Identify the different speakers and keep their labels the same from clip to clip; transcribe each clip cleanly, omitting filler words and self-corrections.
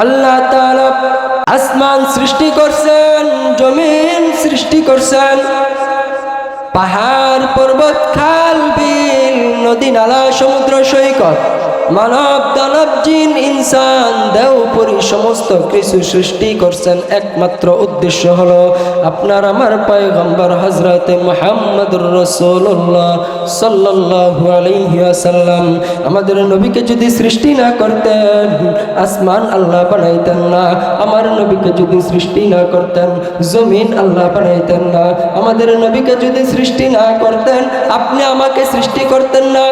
Speaker 1: আল্লাহ তাআলা আসমান সৃষ্টি করছেন, জমিন সৃষ্টি করছেন, পাহাড় পর্বত খাল বিল নদী নালা সমুদ্র সৈকত, মানব দানব জিন ইনসান দেওপরি সমস্ত কিছু সৃষ্টি করছেন। একমাত্র উদ্দেশ্য হলো আপনার আমার পয়গম্বর হযরত মুহাম্মদুর রাসূলুল্লাহ সাল্লাল্লাহু আলাইহি ওয়াসাল্লাম। আমাদের নবীকে যদি সৃষ্টি না করতেন আসমান আল্লাহ বানাইতেন না। আমার নবীকে যদি সৃষ্টি না করতেন জমিন আল্লাহ বানাইতেন না। আমাদের নবীকে যদি সৃষ্টি না করতেন আপনি আমাকে সৃষ্টি করতেন না।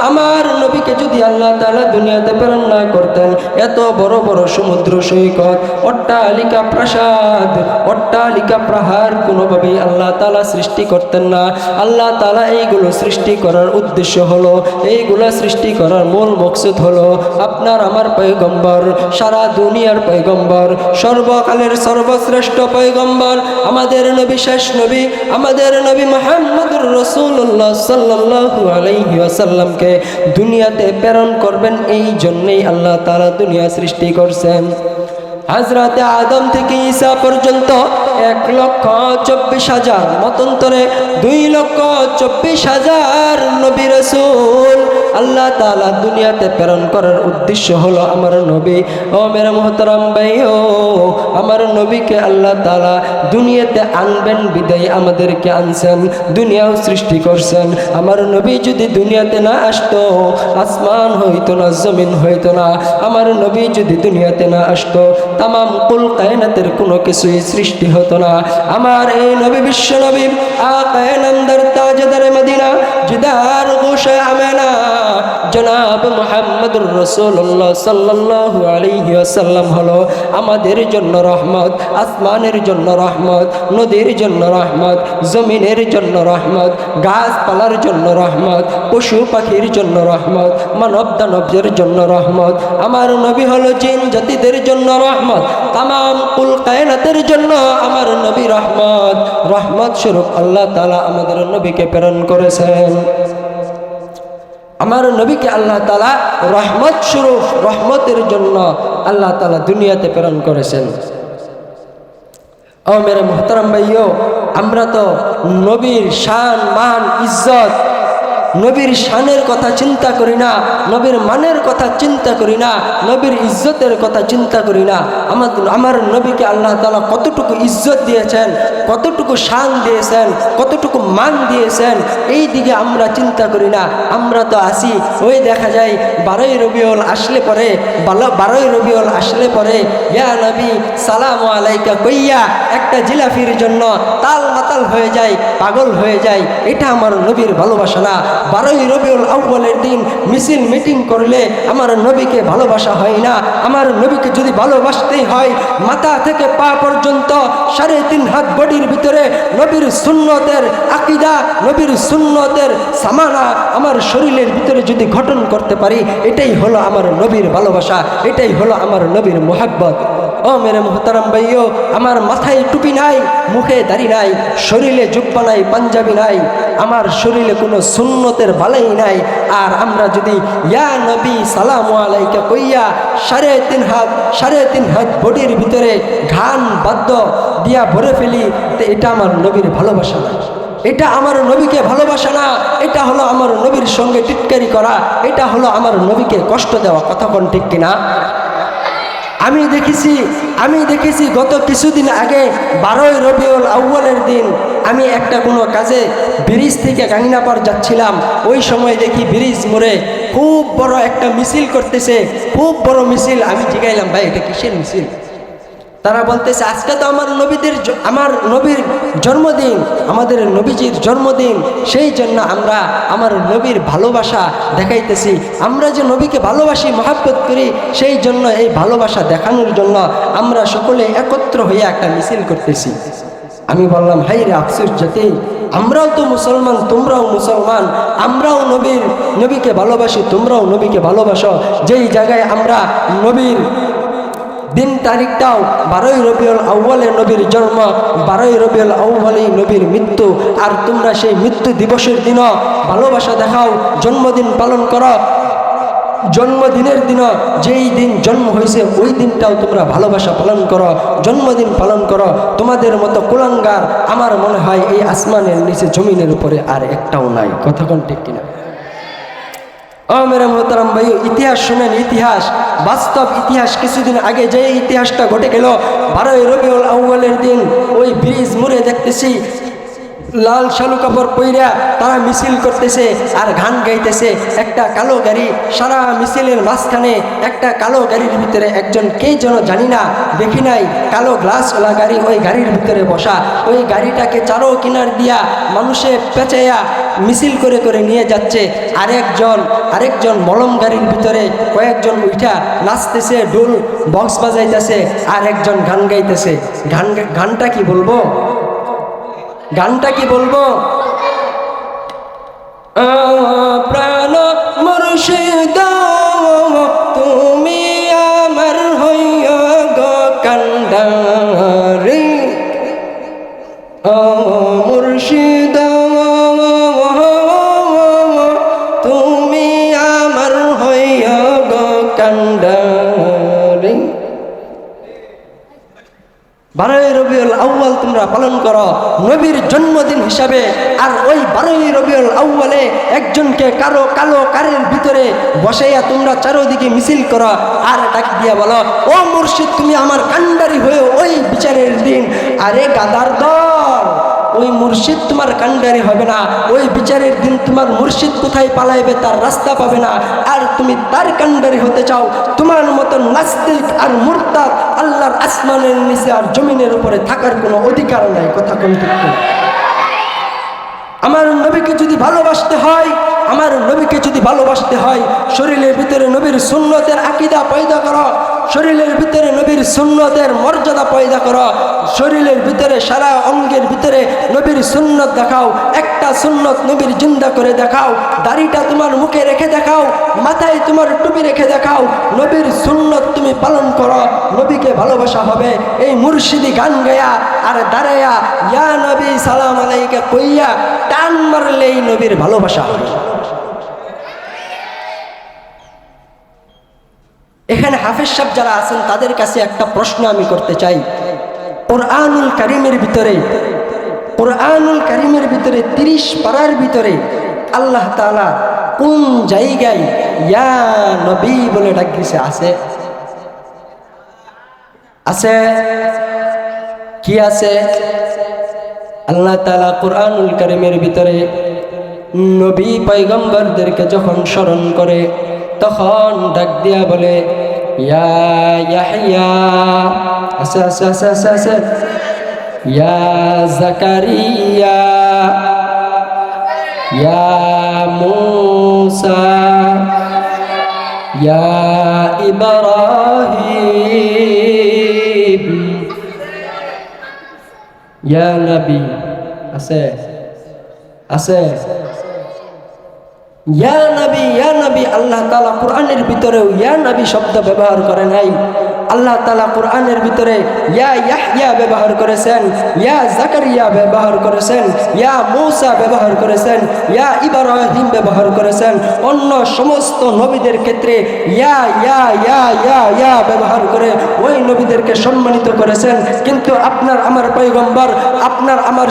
Speaker 1: আমার নবীকে যদি আল্লাহ তাআলা দুনিয়াতে প্রেরণ না করতেন এত বড় বড় সমুদ্র সৈকত, অট্টালিকা প্রাসাদ, অট্টালিকা পাহাড় কোনোভাবেই আল্লাহ তাআলা সৃষ্টি করতেন না। আল্লাহ তাআলা এইগুলো সৃষ্টি করার উদ্দেশ্য হলো, এইগুলো সৃষ্টি করার মূল মকসুদ হলো আপনার আমার পয়গম্বর, সারা দুনিয়ার পয়গম্বর, সর্বকালের সর্বশ্রেষ্ঠ পয়গম্বর, আমাদের নবী, শেষ নবী, আমাদের নবী মুহাম্মদুর রাসূলুল্লাহ সাল্লাল্লাহু আলাইহি ওয়াসাল্লামকে দুনিয়াতে প্রেরণ করবেন। এই জন্যই আল্লাহ তাআলা দুনিয়া সৃষ্টি করছেন। হযরতে আদম থেকে ঈসা পর্যন্ত 1,24,000 মতান্তরে 2,24,000 নবী রাসূল আল্লাহ তাআলা দুনিয়াতে প্রেরণ করার উদ্দেশ্য হলো আমার নবী। ও মেরা মুহতারাম ভাইও, আমার নবীকে আল্লাহ তাআলা দুনিয়াতে আনবেন বিদায় আমাদেরকে আনছেন, দুনিয়াও সৃষ্টি করছেন। আমার নবী যদি দুনিয়াতে না আসতো আসমান হইতো না, জমিন হইতো না। আমার নবী যদি দুনিয়াতে না আসতো তামাম কুল কায়নাতের কোনো কিছুই সৃষ্টি হতো না। আমার এই নবী, বিশ্ব নবী, আকায়ে নামদার তাজদার মদিনা, জিদার গোশে আমেনা, জনাব মুহাম্মদুর রাসূলুল্লাহ সাল্লাল্লাহু আলাইহি ওয়াসাল্লাম হলো আমাদের জন্য রহমত, আসমানের জন্য রহমত, নদীর জন্য রহমত, জমিনের জন্য রহমত, গাছপালার জন্য রহমত, পশু পাখির জন্য রহমত, মানব দানবদের জন্য রহমত। আমার নবী হলো জিন জাতিদের জন্য রহমত, তামাম কুল কায়নাতের জন্য আমার নবী রহমত। রহমত স্বরূপ আল্লাহ তাআলা আমাদের নবীকে প্রেরণ করেছেন। আমার নবীকে আল্লাহ তাআলা রহমত স্বরূপ, রহমতের জন্য আল্লাহ তাআলা দুনিয়াতে প্রেরণ করেছেন। ও মেরে মুহতারাম ভাইও, আমরা তো নবীর শান মান ইজ্জত, নবীর শানের কথা চিন্তা করি না, নবীর মানের কথা চিন্তা করি না, নবীর ইজ্জতের কথা চিন্তা করি না। আমার নবীকে আল্লাহ তাআলা কতটুকু ইজ্জত দিয়েছেন, কতটুকু শান দিয়েছেন, কতটুকু মান দিয়েছেন, এই দিকে আমরা চিন্তা করি না। আমরা তো আসি ওই দেখা যায় 12ই রবিউল আসলে পরে, 12ই রবিউল আসলে পরে ইয়া নবী সালামু আলাইকা কইয়া একটা জিলাফির জন্য তাল মাতাল হয়ে যায়, পাগল হয়ে যায়। এটা আমার নবীর ভালোবাসা না। 12ই রবিউল আউয়ালের দিন মিছিল মিটিং করলে আমার নবীকে ভালোবাসা হয় না। আমার নবীকে যদি ভালোবাসতেই হয় মাথা থেকে পা পর্যন্ত 3.5 হাত বডির ভিতরে নবীর সুন্নতের আকীদা, নবীর সুন্নতের সামানা আমার শরীরের ভিতরে যদি গঠন করতে পারি, এটাই হলো আমার নবীর ভালোবাসা, এটাই হলো আমার নবীর মুহাব্বত। ও মেরে মুহতারাম ভাইও, আমার মাথায় টুপি নাই, মুখে দাড়ি নাই, শরীরে জুব্বা নাই, পাঞ্জাবি নাই, আমার শরীরে কোনো সুন্নতের বালাই নাই। আর আমরা যদি ইয়া নবী সালামু আলাইকা কইয়া 3.5 হাত বডির ভিতরে গান বাদ্য দিয়া ভরে ফেলি, তো এটা আমার নবীর ভালোবাসা না, এটা আমার নবীকে ভালোবাসা না। এটা হলো আমার নবীর সঙ্গে টিটকারি করা, এটা হলো আমার নবীকে কষ্ট দেওয়া। কথা কোন ঠিক কিনা? আমি দেখেছি গত কিছুদিন আগে 12ই রবিউল আউয়ালের দিন আমি একটা কোনো কাজে ব্রিজ থেকে গাঙ্গিনাপাড় যাচ্ছিলাম। ওই সময় দেখি ব্রিজ মোড়ে খুব বড় একটা মিছিল করতেছে, খুব বড় মিছিল। আমি জিজ্ঞাইলাম, ভাই এটা কিসের মিছিল? তারা বলতেছে আজকে তো আমার নবীর জন্মদিন, আমাদের নবীজির জন্মদিন, সেই জন্য আমরা আমার নবীর ভালোবাসা দেখাইতেছি। আমরা যে নবীকে ভালোবাসি, মহাব্বত করি, সেই জন্য এই ভালোবাসা দেখানোর জন্য আমরা সকলে একত্র হয়ে একটা মিছিল করতেছি। আমি বললাম, হাই রে আফসোস জাতি, আমরাও তো মুসলমান, তোমরাও মুসলমান, আমরাও নবীকে ভালোবাসি, তোমরাও নবীকে ভালোবাসো। যেই জায়গায় আমরা নবীর দিন তারিখটাও 12ই রবিউল আউয়ালে নবীর জন্ম, 12ই রবিউল আউয়ালে নবীর মৃত্যু, আর তোমরা সেই মৃত্যু দিবসের দিনও ভালোবাসা দেখাও, জন্মদিন পালন করো। জন্মদিনের দিনও যেই দিন জন্ম হয়েছে ওই দিনটাও তোমরা ভালোবাসা পালন করো, জন্মদিন পালন করো। তোমাদের মতো কুলাঙ্গার আমার মনে হয় এই আসমানের নিচে জমিনের উপরে আর একটাও নাই। কথা কোন ঠিক কিনা? ও মেরে মোহতারাম ভাই, ইতিহাস শুনেন, ইতিহাস, বাস্তব ইতিহাস। কিছুদিন আগে যে ইতিহাসটা ঘটে গেল, 12ই রবিউল আউয়ালের দিন ওই ব্রিজ মুড়ে দেখতেছি লাল শালু কাপড় পইরা তারা মিছিল করতেছে আর গান গাইতেছে। একটা কালো গাড়ি, সারা মিছিলের মাঝখানে একটা কালো গাড়ির ভিতরে একজন কে যেন জানি না, দেখি নাই, কালো গ্লাসওয়ালা গাড়ি, ওই গাড়ির ভিতরে বসা। ওই গাড়িটাকে চারো কিনার দিয়া মানুষে পেঁচাইয়া মিছিল করে করে নিয়ে যাচ্ছে। আরেকজন মলম গাড়ির ভিতরে কয়েকজন উঠা নাচতেছে, ঢোল বক্স বাজাইতেছে, আর একজন গান গাইতেছে। গানটা কি বলবো, গানটা কি বলবো? প্রাণ মুর্শিদ তুমি আমার হইয়া গো কান্ডারি, মুর্শিদ তুমি আমার হইয়া গো কান্ডারি। 12ই রবিউল আউয়াল তোমরা পালন করো নবীর জন্মদিন হিসাবে। আর ওই 12ই রবিউল আউয়ালে একজনকে কালো কারের ভিতরে বসাইয়া তোমরা চারোদিকে মিছিল করো আর ডাক দিয়া বলো, ও মুর্শিদ তুমি আমার কান্ডারি হয়ে ওই বিচারের দিন। আরে গাদার দল, ওই মুর্শিদ তোমার কান্ডারি হবে না। ওই বিচারের দিন তোমার মুর্শিদ কোথায় পালাইবে তার রাস্তা পাবে না। আর তুমি তার কান্ডারি হতে চাও? তোমার মতো নাস্তিক আর মুরতাদ আল্লাহর আসমানের নিচে আর জমিনের উপরে থাকার কোনো অধিকার নাই। কথা কোন ঠিক? আমার নবীকে যদি ভালোবাসতে হয়, আমার নবীকে যদি ভালোবাসতে হয়, শরীরের ভিতরে নবীর সুন্নতের আকীদা পয়দা করো, শরীরের ভিতরে নবীর সুন্নতের মর্যাদা পয়দা করো, শরীরের ভিতরে সারা অঙ্গের ভিতরে নবীর সুন্নত দেখাও। একটা সুন্নত নবীর জিন্দা করে দেখাও। দাড়িটা তোমার মুখে রেখে দেখাও, মাথায় তোমার টুপি রেখে দেখাও। নবীর সুন্নত তুমি পালন করো, নবীকে ভালোবাসা হবে। এই মুর্শিদি গান গায়া আর দাঁড়াইয়া ইয়া নবী সালাম আলাইকা কইয়া টান মারলেই নবীর ভালোবাসা হবে। এখানে হাফেজ সাহেব যারা আছেন তাদের কাছে একটা প্রশ্ন আমি করতে চাই। কোরআনুল কারীমের ভিতরে 30 পারার ভিতরে আল্লাহ তাআলা কোন জায়গায় ইয়া নবী বলে ডাক দিয়েছে? আছে কি আছে? আল্লাহ তাআলা কোরআনুল কারীমের ভিতরে নবী পয়গম্বরদেরকে যখন স্মরণ করে তখন ডাক দিয়া বলে ইয়া ইয়াহইয়া, আছে আছে আছে আছে আছে, ইয়া জাকারিয়া, ইয়া মুসা, ইয়া ইব্রাহিম, ইয়া নবী। আছে আছে ইয়া নবী, ইয়া নবী। আল্লাহ তাআলা কোরআনের ভিতরেও ইয়া নবী শব্দ ব্যবহার করে নাই। আল্লাহ তাআলা কোরআনের ভিতরে ইয়া ইয়াহইয়া ব্যবহার করেছেন, ইয়া জাকারিয়া ব্যবহার করেছেন, ইয়া মূসা ব্যবহার করেছেন, ইয়া ইব্রাহিম ব্যবহার করেছেন। অন্য সমস্ত নবীদের ক্ষেত্রে ইয়া ইয়া ইয়া ইয়া ইয়া ব্যবহার করে ওই নবীদেরকে সম্মানিত করেছেন। কিন্তু আপনার আমার পয়গম্বর, আপনার আমার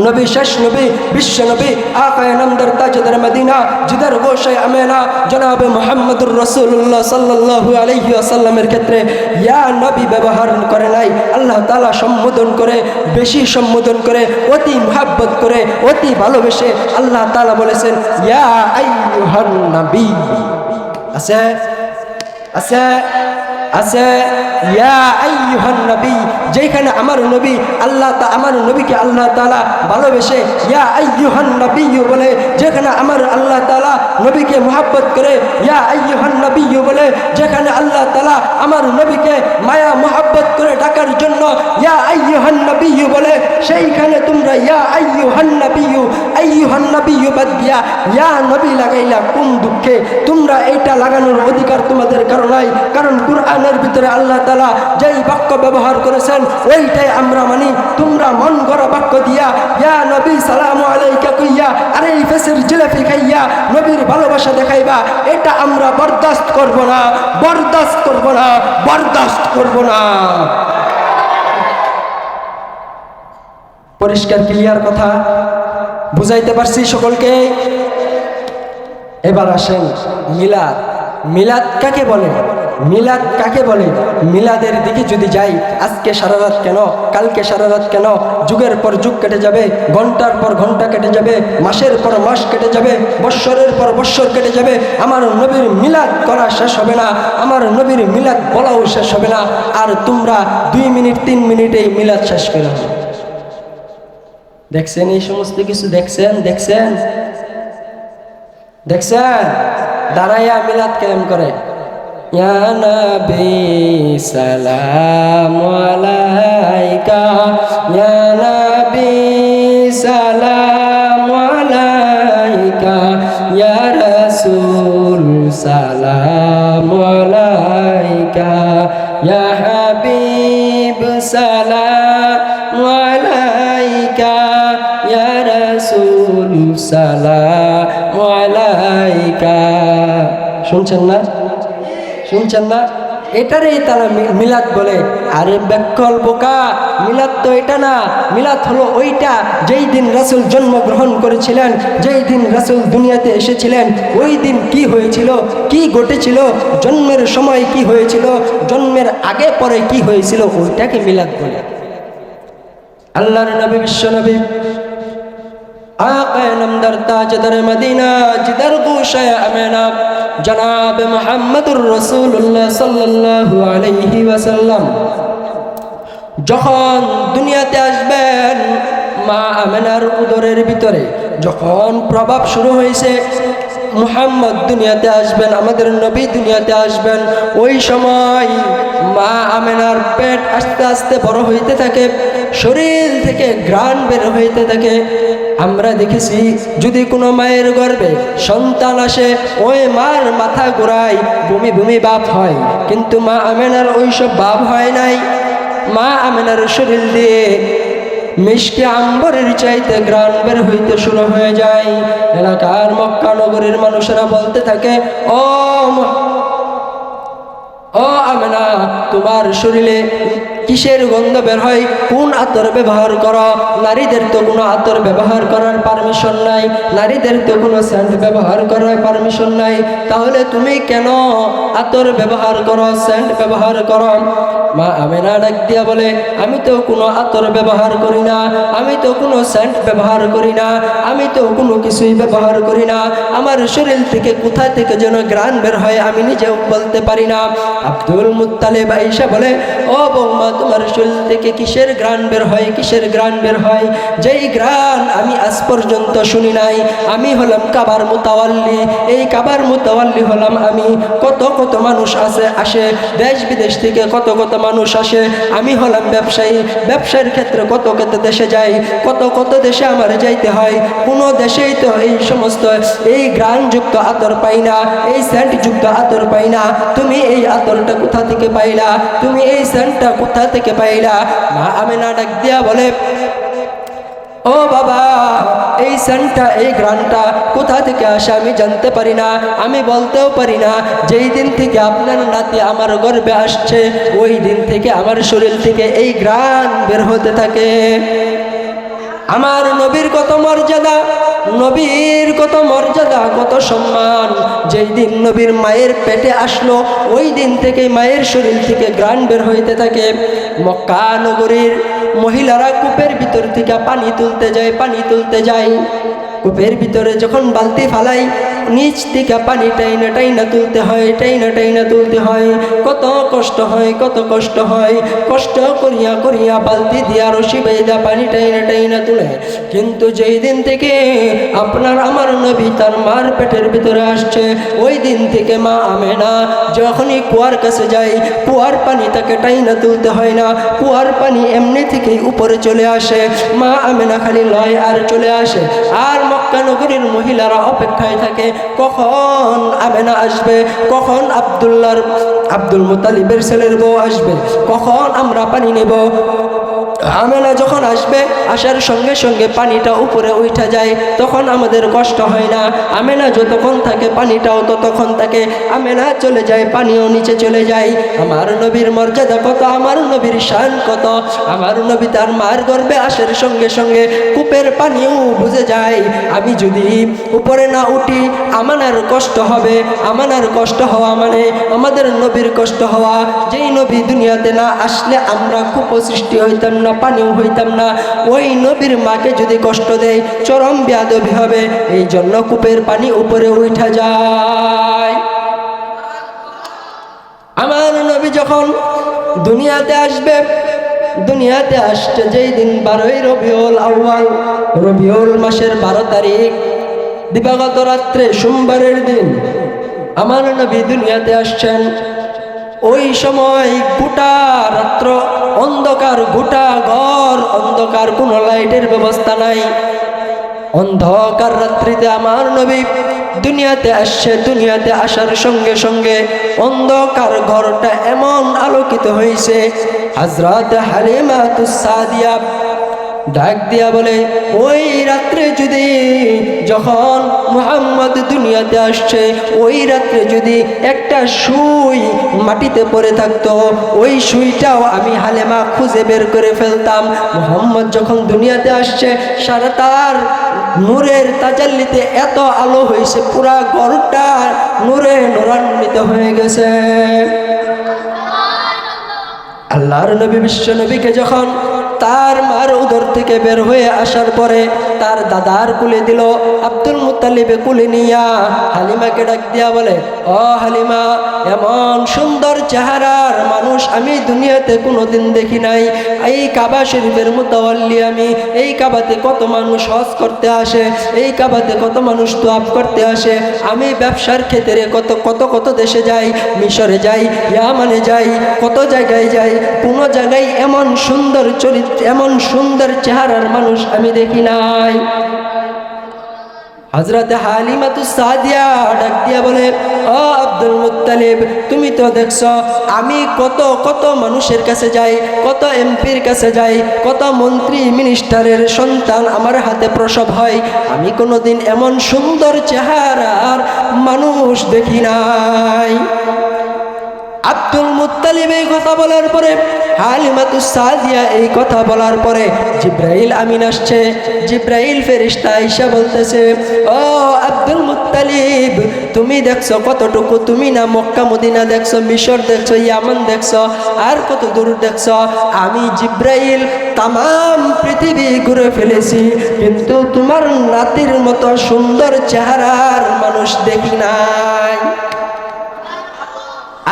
Speaker 1: নবী, শেষ নবী, বিশ্ব নবী, আকায়ে নামদার তাজদার মদিনা, জিদার গোশায় আমেনা জনাবে মুহাম্মদুর রাসূলুল্লাহ সাল্লাল্লাহু আলাইহি ওয়াসাল্লামের ক্ষেত্রে ইয়া নবী ব্যবহার করে নাই। আল্লাহ তাআলা সম্বোধন করে, বেশি সম্বোধন করে, অতি মুহাব্বত করে, অতি ভালোবেসে আল্লাহ তাআলা বলেছেন ইয়া আইয়ুহান নবী। আছে আছে আছে ইয়া আইয়ুহান নবী। যেখানে আমার নবী আমার নবীকে আল্লাহ তাআলা ভালোবেসে ইয়া আইয়ুহান নবী বলে, যেখানে আমার আল্লাহ তাআলা নবীকে মুহাব্বত করে ইয়া আইয়ুহান নবী বলে, যেখানে আল্লাহ তাআলা আমার নবীকে মায়া মুহাব্বত করে ডাকার জন্য ইয়া আইয়ুহান নবী বলে, সেইখানে তোমরা ইয়া আইয়ুহান নবী বাদ দিয়া ইয়া নবী লাগাইলা কোন দুঃখে? তোমরা এইটা লাগানোর অধিকার তোমাদের কারণ নাই, কারণ কুরআন কোরআনের ভিতরে আল্লাহ তাআলা যেই বাক্য ব্যবহার করেছেন ওইটাই আমরা মানি। তোমরা মন গড়া বাক্য দিয়া ইয়া নবী সালামু আলাইকা কইয়া আরে এই ফেসের জিলাপি খাইয়া নবীর ভালোবাসা দেখাইবা, এটা আমরা বরদাস্ত করব না, বরদাস্ত করব না, বরদাস্ত করব না। পরিষ্কার ক্লিয়ার কথা বুঝাইতে পারছি সকলকে? এবার আসেন মিলাদ। মিলাদ কাকে বলে? মিলাদ কাকে বলে? মিলাদের দিকে যদি যাই, আজকে সারা রাত কেন, কালকে সারা রাত কেন, যুগের পর যুগ কেটে যাবে, ঘন্টার পর ঘন্টা কেটে যাবে, মাসের পর মাস কেটে যাবে, বৎসরের পর বৎসর কেটে যাবে, আমার নবীর মিলাদ করা শেষ হবে না, আমার নবীর মিলাদ বলাও শেষ হবে না। আর তোমরা 2 মিনিট 3 মিনিটেই মিলাদ শেষ করে হবে। দেখছেন এই সমস্ত কিছু? দেখছেন দেখছেন দেখছেন? দাঁড়াইয়া মিলাদ কায়েম করে, ইয়া নবী সালামু আলাইকা, ইয়া নবী সালামু আলাইকা, ইয়া রাসূল সালামু আলাইকা, ইয়া হাবিব সালামু আলাইকা, ইয়া রাসূল সালামু আলাইকা। শুনছেন না? শুনছেন না? এটারই তারা মিলাদ বলে। আরে ব্যাকল বোকা, মিলাদ তো এটা না। মিলাদ হলো ওইটা যেই দিন রাসূল জন্মগ্রহণ করেছিলেন, যেই দিন রাসূল দুনিয়াতে এসেছিলেন, ওই দিন কি হয়েছিল, কি ঘটেছিল, জন্মের সময় কি হয়েছিল, জন্মের আগে পরে কি হয়েছিল, ওইটাকে মিলাদ বলে। আল্লাহর নবী, বিশ্ব নবী, आक़ा नमदर ताजदर मदीना जिदर गोशे अमेना जनाब मुहम्मदुर रसूलुल्लाह सल्लल्लाहु अलैहि वसल्लम যখন দুনিয়াতে আসবেন, মা আমেনার উদরের ভিতরে যখন প্রভাব শুরু হয়েছে, মুহাম্মদ দুনিয়াতে আসবেন, আমাদের নবী দুনিয়াতে আসবেন, ওই সময় মা আমেনার পেট আস্তে আস্তে বড় হইতে থাকে, শরীর থেকে ঘ্রাণ বের হইতে থাকে। আমরা দেখেছি যদি কোনো মায়ের গর্ভে সন্তান আসে, ওই মার মাথা ঘোরায়, বমি বমি ভাব হয়, কিন্তু মা আমেনার ওইসব ভাব হয় নাই। মা আমেনার শরীর দিয়ে মিষ্টি আম্বরের চাইতে ঘ্রাণ বের হইতে শুরু হয়ে যায়। এলাকার মক্কা নগরীর মানুষেরা বলতে থাকে, ও আমেনা, তোমার শরীরে কিসের গন্ধ বের হয়, কোন আতর ব্যবহার করো? নারীদের তো কোনো আতর ব্যবহার করার পারমিশন নাই, নারীদের তো কোনো সেন্ট ব্যবহার করার পারমিশন নাই, তাহলে তুমি কেন আতর ব্যবহার করো, সেন্ট ব্যবহার করো? মা আমেনা ডাক দিয়া বলে, আমি তো কোনো আতর ব্যবহার করি না, আমি তো কোনো সেন্ট ব্যবহার করি না, আমি তো কোনো কিছুই ব্যবহার করি না, আমার শরীর থেকে কোথা থেকে যেন ঘ্রাণ বের হয় আমি নিজেও বলতে পারি না। আব্দুল মুত্তালিব আয়েশা বলে, ও বৌমা, তোমার শরীর থেকে কিসের ঘ্রাণ বের হয়, কিসের ঘ্রাণ বের হয়? যেই ঘ্রাণ আমি আজ পর্যন্ত শুনি নাই। আমি হলাম কাবার মুতাওয়াল্লি, এই কাবার মুতাওয়াল্লি হলাম আমি। কত কত মানুষ আসে দেশ বিদেশ থেকে, কত কত মানুষ আসে। আমি হলাম ব্যবসায়ী, ব্যবসার ক্ষেত্রে কত কত দেশে যাই, কত কত দেশে আমার যাইতে হয়, কোনো দেশেই তো এই সমস্ত এই ঘ্রাণযুক্ত আতর পাই না, এই সেন্টযুক্ত আতর পাই না। তুমি এই আতরটা কোথা থেকে পাইলা, তুমি এই সেন্টটা কোথা থেকে পাইলা? মা আমেনা ডাক দিয়া বলে, ও বাবা, এই সেন্টটা, এই ঘ্রাণটা কোথা থেকে আসে আমি জানতে পারি না, আমি বলতেও পারি না। যেই দিন থেকে আপনার নাতি আমার গর্ভে আসছে, ওই দিন থেকে আমার শরীর থেকে এই ঘ্রাণ বের হতে থাকে। আমার নবীর কত মর্যাদা, নবীর কত মর্যাদা, কত সম্মান। যেই দিন নবীর মায়ের পেটে আসলো, ওই দিন থেকে মায়ের শরীর থেকে ঘ্রাণ বের হইতে থাকে। মক্কা নগরীর মহিলারা কূপের ভিতর থেকে পানি তুলতে যায়, পানি তুলতে যায়। কূপের ভিতরে যখন বালতি ফালাই, নিচ থেকে পানি টাইনা টাইনা তুলতে হয়, টাইনা টাইনা তুলতে হয়। কত কষ্ট হয়, কত কষ্ট হয়। কষ্ট করিয়া করিয়া বালতি দিয়া রশি বেঁধা পানি টাইনা টাইনা তুলে। কিন্তু যেই দিন থেকে আপনার আমার নবী তার মার পেটের ভিতরে আসছে, ওই দিন থেকে মা আমেনা যখনই কুয়ার কাছে যায়, কুয়ার পানি তাকে টাইনা তুলতে হয় না, কুয়ার পানি এমনি থেকেই উপরে চলে আসে। মা আমেনা খালি লয় আর চলে আসে। আর মক্কা নগরীর মহিলারা অপেক্ষায় থাকে, কখন আমেনা আসবে, কখন আব্দুল মুত্তালিবের ছেলের বউ আসবে, কখন আমরা পানি নেব। আমেনা যখন আসবে, আসার সঙ্গে সঙ্গে পানিটা উপরে উঠা যায়, তখন আমাদের কষ্ট হয় না। আমেনা যতক্ষণ থাকে পানিটাও ততক্ষণ থাকে। আমেনা চলে যায়, পানিও নিচে চলে যায়। আমার নবীর মর্যাদা কত, আমার নবীর শান কত। আমার নবী তার মার গর্ভে আসার সঙ্গে সঙ্গে কূপের পানিও বুঝে যায়। আমি যদি উপরে না উঠি আমানার কষ্ট হবে। আমানার কষ্ট হওয়া মানে আমাদের নবীর কষ্ট হওয়া। যেই নবী দুনিয়াতে না আসলে আমরা কূপ সৃষ্টি হইতাম না, পানিও হইতাম না। ওই নবীর মাকে যদি কষ্ট দেয় চরম বেয়াদবি হবে। এই জন্য কূপের পানি উপরে উঠা যায়। আমার নবী যখন দুনিয়াতে আসবে, দুনিয়াতে আসছে যেই দিন 12ই রবিউল আউয়াল, রবিউল মাসের 12 তারিখ, দিবাগত রাত্রে সোমবারের দিন আমার নবী দুনিয়াতে আসছেন। ওই সময় গোটা রাত্র অন্ধকার, গোটা ঘর অন্ধকার, কোনো লাইটের ব্যবস্থা নাই। অন্ধকার রাত্রিতে আমার নবী দুনিয়াতে আসছে। দুনিয়াতে আসার সঙ্গে সঙ্গে অন্ধকার ঘরটা এমন আলোকিত হয়েছে। হযরত হালিমাতুস সাদিয়া ডাক দিয়া বলে, ওই রাত্রে যদি যখন মুহাম্মদ দুনিয়াতে আসছে, ওই রাত্রে যদি একটা সুই মাটিতে পড়ে থাকতো, ওই সুইটাও আমি হালেমা খুঁজে বের করে ফেলতাম। মুহাম্মদ যখন দুনিয়াতে আসছে, সারা তার নূরের তাজাল্লিতে এত আলো হয়েছে, পুরা ঘরটা নূরে নূরান্বিত হয়ে গেছে। আল্লাহর নবী বিশ্ব নবীকে যখন তার মার উদর থেকে বের হয়ে আসার পরে তার দাদার কুলে দিল, আব্দুল মুত্তালিবে কুলে নিয়া হালিমাকে ডাক দিয়া বলে, ও হালিমা, এমন সুন্দর চেহারার মানুষ আমি দুনিয়াতে কোনোদিন দেখি নাই। এই কাবা শরীফের মুতাওয়াল্লি আমি। এই কাবাতে কত মানুষ হজ করতে আসে, এই কাবাতে কত মানুষ তোয়াফ করতে আসে। আমি ব্যবসার ক্ষেত্রে কত দেশে যাই, মিশরে যাই, ইয়ামানে যাই, কত জায়গায় যাই, কোনো জায়গায় এমন সুন্দর চরিত্র, এমন সুন্দর চেহারার মানুষ আমি দেখি নাই। হযরত হালিমাতুস সাদিয়া ডাক দিয়া বলে, ও আব্দুল মুত্তালিব, তুমি তো দেখছো আমি কত মানুষের কাছে যাই, কত এমপির কাছে যাই, কত মন্ত্রী মিনিস্টারের সন্তান আমার হাতে প্রসব হয়, আমি কোনোদিন এমন সুন্দর চেহারার মানুষ দেখি নাই। আব্দুল মুত্তালিব এই কথা বলার পরে, হালিমাতুস সাদিয়া এই কথা বলার পরে জিব্রাইল আমিন আসছে। জিব্রাইল ফেরেশতা আয়েশা বলতেছে, ও আব্দুল মুত্তালিব, তুমি দেখছো কতটুকু? তুমি না মক্কা মদিনা দেখছো, মিশর দেখছো, ইয়ামান দেখছো, আর কত দূর দেখছো? আমি জিব্রাইল তামাম পৃথিবী ঘুরে ফেলেছি, কিন্তু তোমার নাতির মতো সুন্দর চেহারার মানুষ দেখি নাই।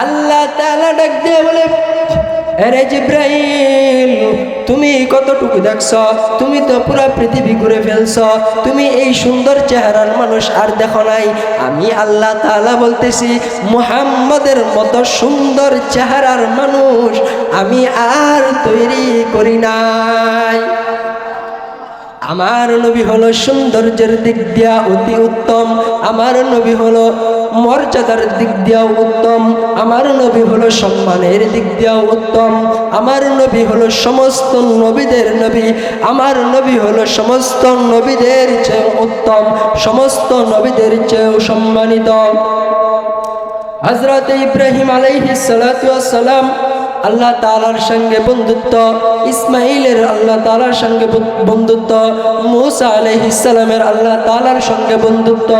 Speaker 1: আল্লাহ তাআলা ডাক দিয়ে বলে, আরে জিব্রাইল, তুমি কতটুকু দেখছো? তুমি তো পুরো পৃথিবী ঘুরে ফেলছো, তুমি এই সুন্দর চেহারার মানুষ আর দেখো নাই। আমি আল্লাহ তাআলা বলতেছি, মুহাম্মাদের মতো সুন্দর চেহারার মানুষ আমি আর তৈরি করি নাই। আমার নবী হলো সৌন্দর্যের দিক দিয়া অতি উত্তম, আমার নবী হলো মর্যাদার দিক দিয়াও উত্তম, আমার নবী হলো সম্মানের দিক দিয়াও উত্তম, আমার নবী হলো সমস্ত নবীদের নবী, আমার নবী হলো সমস্ত নবীদের চেয়ে উত্তম, সমস্ত নবীদের চেয়েও সম্মানিত। হযরত ইব্রাহিম আলাইহিস সালাতু ওয়াস সালাম আল্লাহ তাআলার সঙ্গে বন্ধুত্ব, ইসমাইলের আল্লাহ তাআলার সঙ্গে বন্ধুত্ব, মূসা আলাইহিস সালামের আল্লাহ তাআলার সঙ্গে বন্ধুত্ব।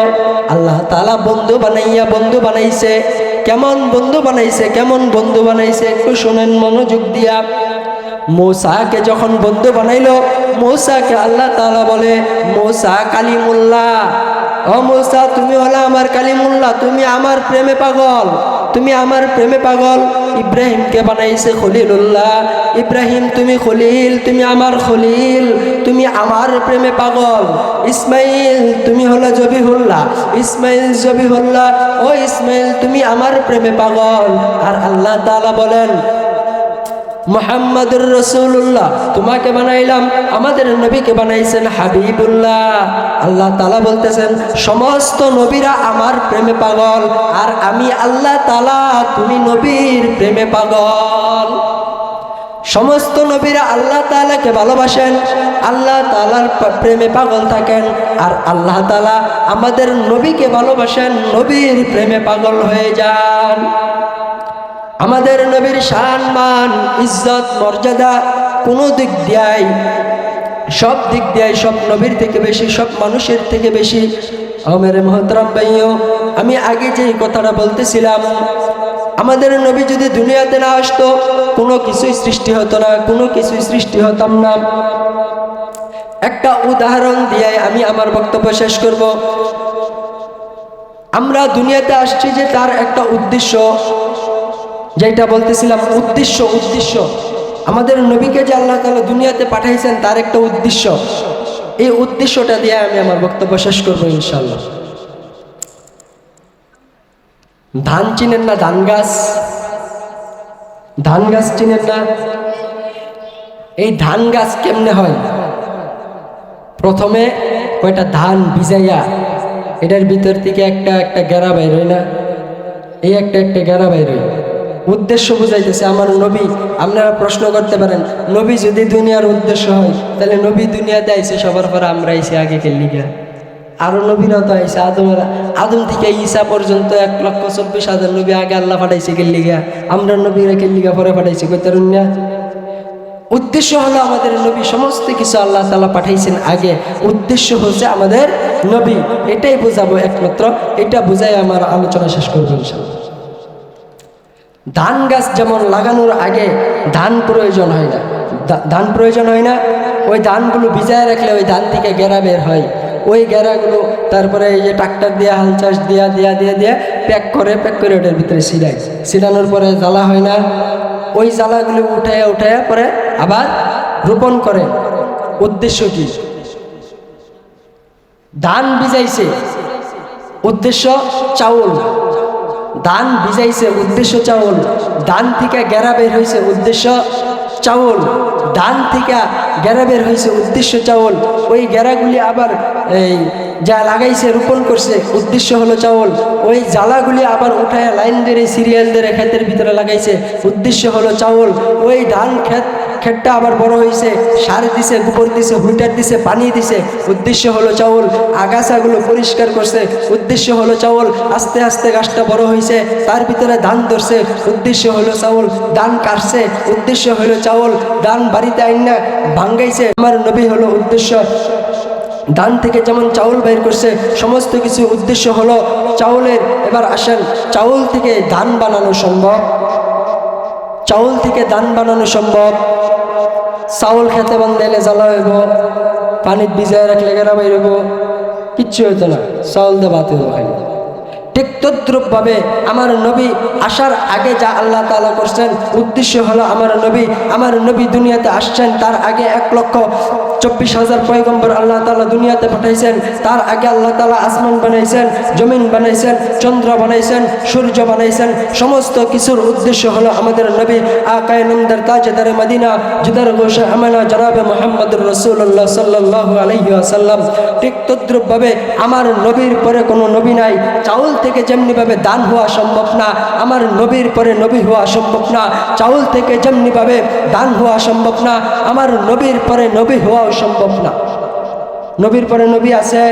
Speaker 1: আল্লাহ তাআলা বন্ধু বানাইছে। কেমন বন্ধু বানাইছে, কেমন বন্ধু বানাইছে একটু শুনেন মনোযোগ দিয়া। মূসাকে যখন বন্ধু বানাইলো, মূসাকে আল্লাহ তাআলা বলে, মূসা কালিমুল্লাহ, ও মূসা তুমি হলো আমার কালিমুল্লাহ, তুমি আমার প্রেমে পাগল, তুমি আমার প্রেমে পাগল। ইব্রাহিমকে বানাইছে খলিলুল্লাহ, ইব্রাহিম তুমি খলিল, তুমি আমার খলিল, তুমি আমার প্রেমে পাগল। ইসমাইল তুমি হলো জবিহুল্লাহ, ইসমাইল জবিহুল্লাহ, ও ইসমাইল তুমি আমার প্রেমে পাগল। আর আল্লাহ তাআলা বলেন, মুহাম্মাদুর রাসূলুল্লাহ, তোমাকে বানাইলাম, আমাদের নবীকে বানাইছেন হাবিবুল্লাহ। আল্লাহ তাআলা বলতেছেন সমস্ত নবীরা আমার প্রেমে পাগল, আর আমি আল্লাহ তাআলা তুমি নবীর প্রেমে পাগল। সমস্ত নবীরা আল্লাহ তাআলাকে ভালোবাসেন, আল্লাহ তাআলার প্রেমে পাগল থাকেন, আর আল্লাহ তাআলা আমাদের নবীকে ভালোবাসেন, নবীর প্রেমে পাগল হয়ে যান। আমাদের নবীর শান মান ইজ্জত মর্যাদা কোনো দিক দিয়াই, সব দিক দিয়াই সব নবীর থেকে বেশি, সব মানুষের থেকে বেশি। আমার মুহতারাম ভাইও, আমি আগে যে কথাটা বলতেছিলাম, আমাদের নবী যদি দুনিয়াতে না আসতো কোনো কিছুই সৃষ্টি হতো না, কোনো কিছুই সৃষ্টি হতাম না। একটা উদাহরণ দিয়ে আমি আমার বক্তব্য শেষ করব। আমরা দুনিয়াতে আসছি যে তার একটা উদ্দেশ্য, যেটা বলতেছিলাম উদ্দেশ্য আমাদের নবীকে যে আল্লাহ তাআলা দুনিয়াতে পাঠাইছেন তার একটা উদ্দেশ্য। এই উদ্দেশ্যটা দিয়ে আমি আমার বক্তব্য শেষ করবো ইনশাআল্লাহ। ধান চিনেন না? ধান গাছ, ধান গাছ চিনেন না? এই ধান গাছ কেমনে হয়? প্রথমে কয়টা ধান ভিজাইয়া এটার ভিতর থেকে একটা একটা গেরা বাইর হয় না, এই একটা একটা গেরা বাইর হয়। উদ্দেশ্য বুঝাইতেছে আমার নবী। আপনারা প্রশ্ন করতে পারেন, নবী যদি দুনিয়ার উদ্দেশ্য হয় তাহলে নবী দুনিয়াতে আইসে সবার পরে আমরা আইসি আগে খেললিগা। আরো নবীরা তো আইসে, আদম থেকে ঈসা পর্যন্ত 1,40,000 নবী আগে আল্লাহ পাঠাইছে খেললিগা, আমরা নবীরা খেললিগা পরে পাঠাইছি। কই তারুন না? উদ্দেশ্য হলো আমাদের নবী, সমস্ত কিছু আল্লাহ তাআলা পাঠাইছেন আগে, উদ্দেশ্য হচ্ছে আমাদের নবী। এটাই বোঝাবো একমাত্র, এটা বোঝাই আমার আলোচনা শেষ করবো ইনশাআল্লাহ। ধান গাছ যেমন লাগানোর আগে ধান প্রয়োজন হয় না, ধান প্রয়োজন হয় না, ওই ধানগুলো ভিজায় রাখলে ওই ধান থেকে গেরা বের হয়। ওই গেরাগুলো তারপরে এই যে ট্রাক্টর দিয়ে হাল চাষ দিয়ে প্যাক করে ওটার ভিতরে ছিলানোর পরে জ্বালা হয় না, ওই জ্বালাগুলো উঠাইয়া পরে আবার রোপণ করে। উদ্দেশ্য কি? ধান ভিজাইছে, উদ্দেশ্য চাউল। ধান ভিজাইছে, উদ্দেশ্য চাউল। ধান থেকে গেরা বের হয়েছে, উদ্দেশ্য চাউল। ধান থেকে গেরা বের হয়েছে, উদ্দেশ্য চাউল। ওই গেরাগুলি আবার এই যা লাগাইছে, রোপণ করছে, উদ্দেশ্য হলো চাউল। ওই জ্বালাগুলি আবার উঠায় লাইন ধরে সিরিয়াল ধরে ক্ষেতের ভিতরে লাগাইছে, উদ্দেশ্য হলো চাউল। ওই ধান ক্ষেতটা আবার বড় হয়েছে, সার দিছে, গোবর দিছে, হুইটার দিছে, পানি দিছে, উদ্দেশ্য হলো চাউল। আগাছাগুলো পরিষ্কার করছে, উদ্দেশ্য হলো চাউল। আস্তে আস্তে গাছটা বড় হয়েছে, তার ভিতরে ধান ধরছে, উদ্দেশ্য হলো চাউল। ধান কাটছে, উদ্দেশ্য হলো চাউল। ধান বাড়িতে আইনা ভাঙ্গাইছে, আমার নবী হলো উদ্দেশ্য। ধান থেকে যেমন চাউল বের করছে, সমস্ত কিছু উদ্দেশ্য হলো চাউলের। এবার আসেন, চাউল থেকে ধান বানানো সম্ভব? চাউল থেকে ধান বানানো সম্ভব? চাউল খেতে বান্ধাইলে জ্বালা হইব, পানিত ভিজায় রাখলে গেরা বাইরব, কিচ্ছু হইতো না, চাউল দিয়ে ভাত হইব খালি। ঠিক তদ্রূপভাবে আমার নবী আসার আগে যা আল্লাহ তাআলা করছেন, উদ্দেশ্য হলো আমার নবী দুনিয়াতে আসছেন, তার আগে 1,24,000 পয়গম্বর আল্লাহ তাআলা দুনিয়াতে পাঠাইছেন। তার আগে আল্লাহ তাআলা আসমান বানাইছেন, জমিন বানাইছেন, চন্দ্র বানাইছেন, সূর্য বানাইছেন। সমস্ত কিছুর উদ্দেশ্য হলো আমাদের নবী আকায়ে নামদার তাজদার মদিনা জিদার গোশে আমানা জনাবে মুহাম্মদুর রাসূলুল্লাহ সাল্লাল্লাহু আলাইহি ওয়াসাল্লাম। ঠিক তদ্রূপভাবে আমার নবীর পরে কোনো নবী নাই। চাউল থেকে যেমনিভাবে দান হওয়া সম্ভব না, আমার নবীর পরে নবী হওয়া সম্ভব না। চাউল থেকে যেমনিভাবে দান হওয়া সম্ভব না, আমার নবীর পরে নবী হওয়াও সম্ভব না। নবীর পরে নবী আছে,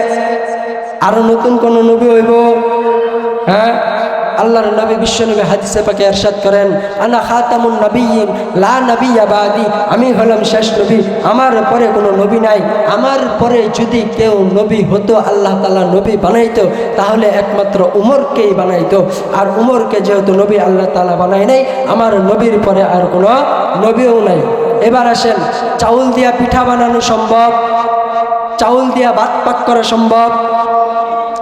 Speaker 1: আরো নতুন কোন নবী হইব? হ্যাঁ, আল্লাহর নবী বিশ্বনবী হাদিসে পাকে ইরশাদ করেন, আনা খাতামুন নবিয়্যিন লা নবিয়্যা বাদি, আমি হলাম শেষ নবী, আমার পরে কোনো নবী নাই। আমার পরে যদি কেউ নবী হতো, আল্লাহ তাআলা নবী বানাইতো, তাহলে একমাত্র উমরকেই বানাইতো। আর উমরকে যেহেতু নবী আল্লাহ তাআলা বানাই নাই, আমার নবীর পরে আর কোনো নবীও নাই। এবার আসেন, চাউল দিয়া পিঠা বানানো সম্ভব? চাউল দিয়া ভাত পাক করা সম্ভব?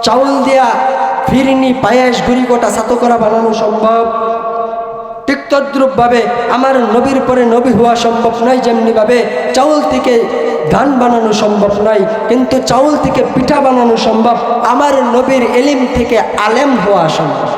Speaker 1: চাউল দিয়া ফিরনি, পায়েস, গুড়ি গোটা, ছাতু করা বানানো সম্ভব? ঠিক তদ্রূপভাবে আমার নবীর পরে নবী হওয়া সম্ভব নয়। যেমনিভাবে চাউল থেকে ধান বানানো সম্ভব নয়, কিন্তু চাউল থেকে পিঠা বানানো সম্ভব। আমার নবীর এলিম থেকে আলেম হওয়া সম্ভব।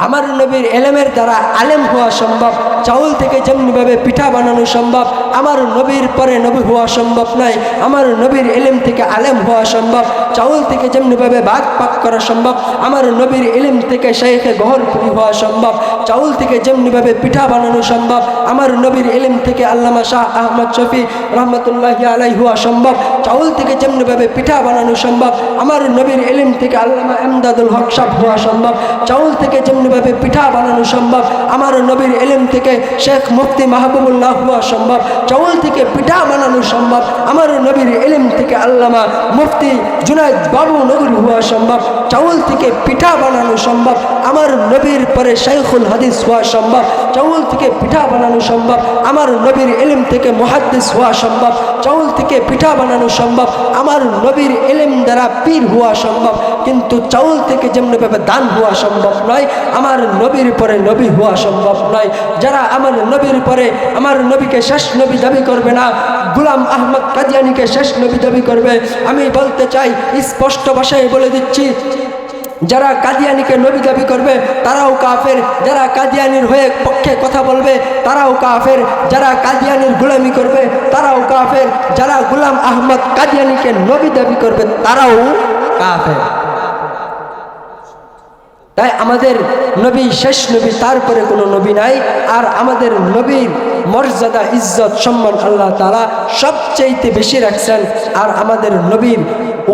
Speaker 1: আমার নবীর এলেমের দ্বারা আলেম হওয়া সম্ভব। চাউল থেকে যেমনিভাবে পিঠা বানানো সম্ভব, আমার নবীর পরে নবী হওয়া সম্ভব নয়। আমার নবীর ইলম থেকে আলেম হওয়া সম্ভব। চাউল থেকে যেমনিভাবে ভাগ পাক করা সম্ভব, আমার নবীর ইলম থেকে শাইখে গহরপুরি হওয়া সম্ভব। চাউল থেকে যেমনিভাবে পিঠা বানানো সম্ভব, আমার নবীর ইলম থেকে আল্লামা শাহ আহমদ শফি রহমতুল্লাহি আলাইহি হওয়া সম্ভব। চাউল থেকে যেমনিভাবে পিঠা বানানো সম্ভব, আমার নবীর ইলম থেকে আল্লামা এমদাদুল হক সাহেব হওয়া সম্ভব। চাউল থেকে যেমনিভাবে পিঠা বানানো সম্ভব, আমার নবীর ইলম থেকে শেখ মুফতি মাহবুবুল্লাহ হওয়া সম্ভব। চাউল থেকে পিঠা বানানো সম্ভব, আমার নবীর ইলম থেকে আল্লামা মুফতি জুনায়েদ বাবু নগরী হওয়া সম্ভব। চাউল থেকে পিঠা বানানো সম্ভব, আমার নবীর পরে শাইখুল হাদিস হওয়া সম্ভব। চাউল থেকে পিঠা বানানো সম্ভব, আমার নবীর ইলম থেকে মুহাদ্দিস হওয়া সম্ভব। চাউল থেকে পিঠা বানানো সম্ভব, আমার নবীর ইলম দ্বারা পীর হওয়া সম্ভব। কিন্তু চাউল থেকে যেমনিভাবে দান হওয়া সম্ভব নয়, আমার নবীর পরে নবী হওয়া সম্ভব নয়। যারা আমার নবীর পরে আমার নবীকে শেষ নবী দাবি করবে না, গোলাম আহমদ কাদিয়ানীকে শেষ নবী দাবি করবে, আমি বলতে চাই, স্পষ্ট ভাষায় বলে দিচ্ছি, যারা কাদিয়ানীকে নবী দাবি করবে তারাও কাফের। যারা কাদিয়ানীর হয়ে পক্ষে কথা বলবে তারাও কাফের। যারা কাদিয়ানীর গোলামি করবে তারাও কাফের। যারা গোলাম আহমদ কাদিয়ানীকে নবী দাবি করবে তারাও কাফের। তাই আমাদের নবী শেষ নবী, তারপরে কোনো নবী নাই। আর আমাদের নবীর মর্যাদা, ইজ্জত, সম্মান আল্লাহ তাআলা সবচেয়ে বেশি রাখছেন। আর আমাদের নবীর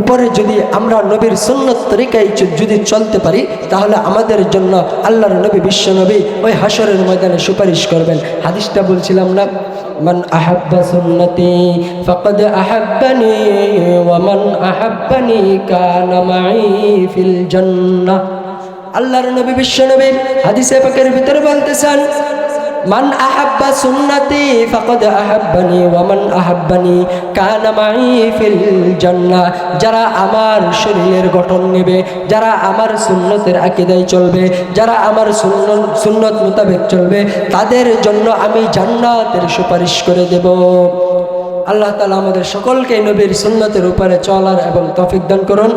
Speaker 1: উপরে যদি আমরা নবীর সুন্নত তরিকায় যদি চলতে পারি, তাহলে আমাদের জন্য আল্লাহর নবী, বিশ্ব নবী ওই হাসরের ময়দানে সুপারিশ করবেন। হাদিসটা বলছিলাম না, মান আহাব্বা সুন্নতি ফাকাদ আহাব্বানি ওয়া মান আহাব্বানি কানা মাই ফিল জান্নাহ। আল্লাহর নবী, বিশ্ব নবী হাদিসে পাকের ভিতরে বলতেছেন, মান আহাব্বা সুন্নতি ফাকাদ আহাব্বানি ওয়া মান আহাব্বানি কানা মাই ফিল জান্নাহ। যারা আমার শরীরের গঠন নেবে, যারা আমার সুন্নতের আকীদায় চলবে, যারা আমার সুন্নত মোতাবেক চলবে, তাদের জন্য আমি জান্নাতের সুপারিশ করে দেব। আল্লাহ তাআলা আমাদের সকলকে নবীর সুন্নতের উপরে চলার এবং তৌফিক দান করুন।